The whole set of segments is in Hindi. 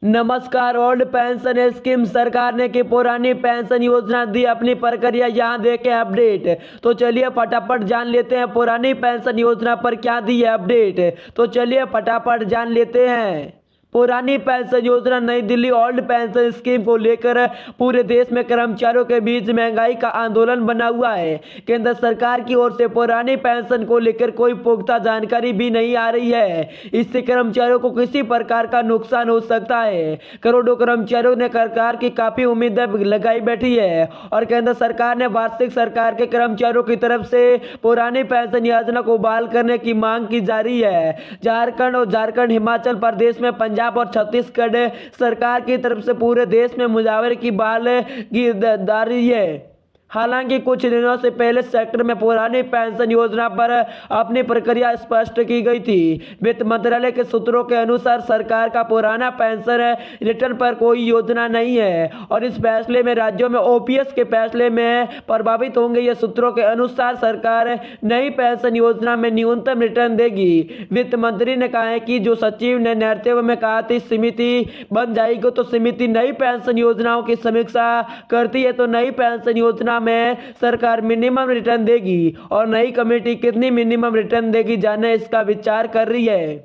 नमस्कार। ओल्ड पेंशन स्कीम सरकार ने की पुरानी पेंशन योजना दी अपनी प्रक्रिया, यहाँ देखें अपडेट। तो चलिए फटाफट जान लेते हैं पुरानी पेंशन योजना पर क्या दी है अपडेट। तो चलिए फटाफट जान लेते हैं। पुरानी पेंशन योजना नई दिल्ली ओल्ड पेंशन स्कीम को लेकर पूरे देश में कर्मचारियों के बीच महंगाई का आंदोलन बना हुआ है। केंद्र सरकार की ओर से पुरानी पेंशन को लेकर कोई पुख्ता जानकारी भी नहीं आ रही है। इससे कर्मचारियों को किसी प्रकार का नुकसान हो सकता है। करोड़ों कर्मचारियों ने सरकार की काफी उम्मीदें लगाई बैठी है और केंद्र सरकार ने वार्षिक सरकार के कर्मचारियों की तरफ से पुरानी पेंशन योजना को बहाल करने की मांग की जा रही है। झारखंड, हिमाचल प्रदेश में पंजाब और छत्तीसगढ़ सरकार की तरफ से पूरे देश में मुजावरे की बहाल की जारी है। हालांकि कुछ दिनों से पहले सेक्टर में पुरानी पेंशन योजना पर अपनी प्रक्रिया स्पष्ट की गई थी। वित्त मंत्रालय के सूत्रों के अनुसार सरकार का पुराना पेंशन रिटर्न पर कोई योजना नहीं है और इस फैसले में राज्यों में ओपीएस के फैसले में प्रभावित होंगे। ये सूत्रों के अनुसार सरकार नई पेंशन योजना में न्यूनतम रिटर्न देगी। वित्त मंत्री ने कहा है कि जो सचिव ने नेतृत्व में कहा थी समिति बन जाएगी, तो समिति नई पेंशन योजनाओं की समीक्षा करती है तो नई पेंशन योजना में सरकार मिनिमम रिटर्न देगी और नई कमेटी कितनी मिनिमम रिटर्न देगी जाने इसका विचार कर रही है।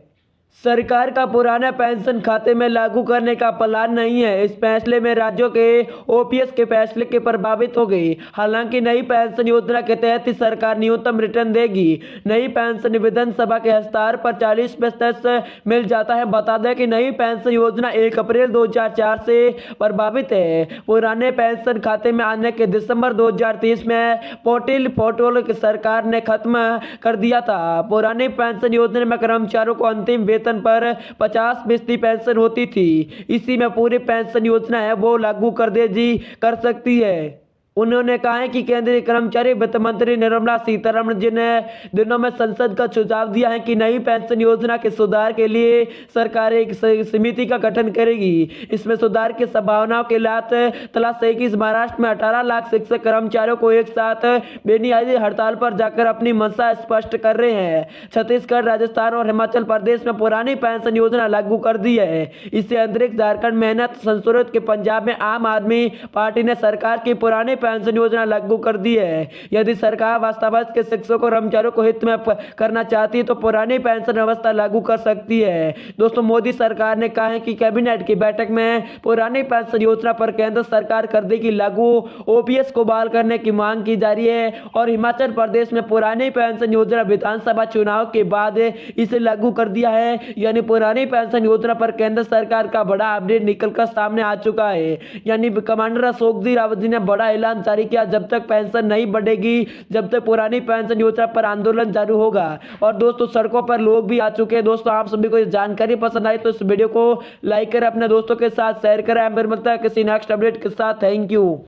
सरकार का पुराना पेंशन खाते में लागू करने का प्लान नहीं है। इस फैसले में राज्यों के ओपीएस के फैसले के प्रभावित हो गई। हालांकि नई पेंशन योजना के तहत ही सरकार न्यूनतम रिटर्न देगी। नई पेंशन विधानसभा के हस्ताक्षर पर 40% मिल जाता है। बता दें कि नई पेंशन योजना 1 अप्रैल 2004 से प्रभावित है। पुराने पेंशन खाते में आने के दिसंबर 2030 में पोर्टल सरकार ने खत्म कर दिया था। पुरानी पेंशन योजना में कर्मचारियों को अंतिम वेतन पर 50% पेंशन होती थी। इसी में पूरी पेंशन योजना है वो लागू कर सकती है। उन्होंने कहा है कि केंद्रीय कर्मचारी वित्त मंत्री निर्मला सीतारमण जी ने दिनों में संसद का सुझाव दिया है कि नई पेंशन योजना के सुधार के लिए सरकार एक समिति का गठन करेगी। इसमें सुधार की संभावनाओं के तलाश है कि महाराष्ट्र में 18 लाख शिक्षक कर्मचारियों को एक साथ बेनियादी हड़ताल पर जाकर अपनी मंशा स्पष्ट कर रहे हैं। छत्तीसगढ़, राजस्थान और हिमाचल प्रदेश में पुरानी पेंशन योजना लागू कर दी है। इससे अतिरिक्त झारखंड मेहनत संशोधित के पंजाब में आम आदमी पार्टी ने सरकार की पुरानी पेंशन योजना लागू कर दी है। यदि सरकार वास्तव के शिक्षकों और कर्मचारियों को हित में करना चाहती है तो पुरानी पेंशन व्यवस्था लागू कर सकती है। दोस्तों, मोदी सरकार ने कहा है कि कैबिनेट की बैठक में पुरानी पेंशन योजना पर केंद्र सरकार कर देगी लागू। ओपीएस को बहाल करने की मांग की जा रही है और हिमाचल प्रदेश में पुरानी पेंशन योजना विधानसभा चुनाव के बाद इसे लागू कर दिया है। यानी पुरानी पेंशन योजना पर केंद्र सरकार का बड़ा अपडेट निकलकर सामने आ चुका है। यानी कमांडर अशोक जी रावत जी ने बड़ा ऐलान जारी किया, जब तक पेंशन नहीं बढ़ेगी, जब तक पुरानी पेंशन योजना पर आंदोलन जारी होगा। और दोस्तों, सड़कों पर लोग भी आ चुके हैं। दोस्तों, आप सभी को ये जानकारी पसंद आई तो इस वीडियो को लाइक करें, अपने दोस्तों के साथ शेयर करें। फिर मिलता है किसी नेक्स्ट अपडेट के साथ। Thank you.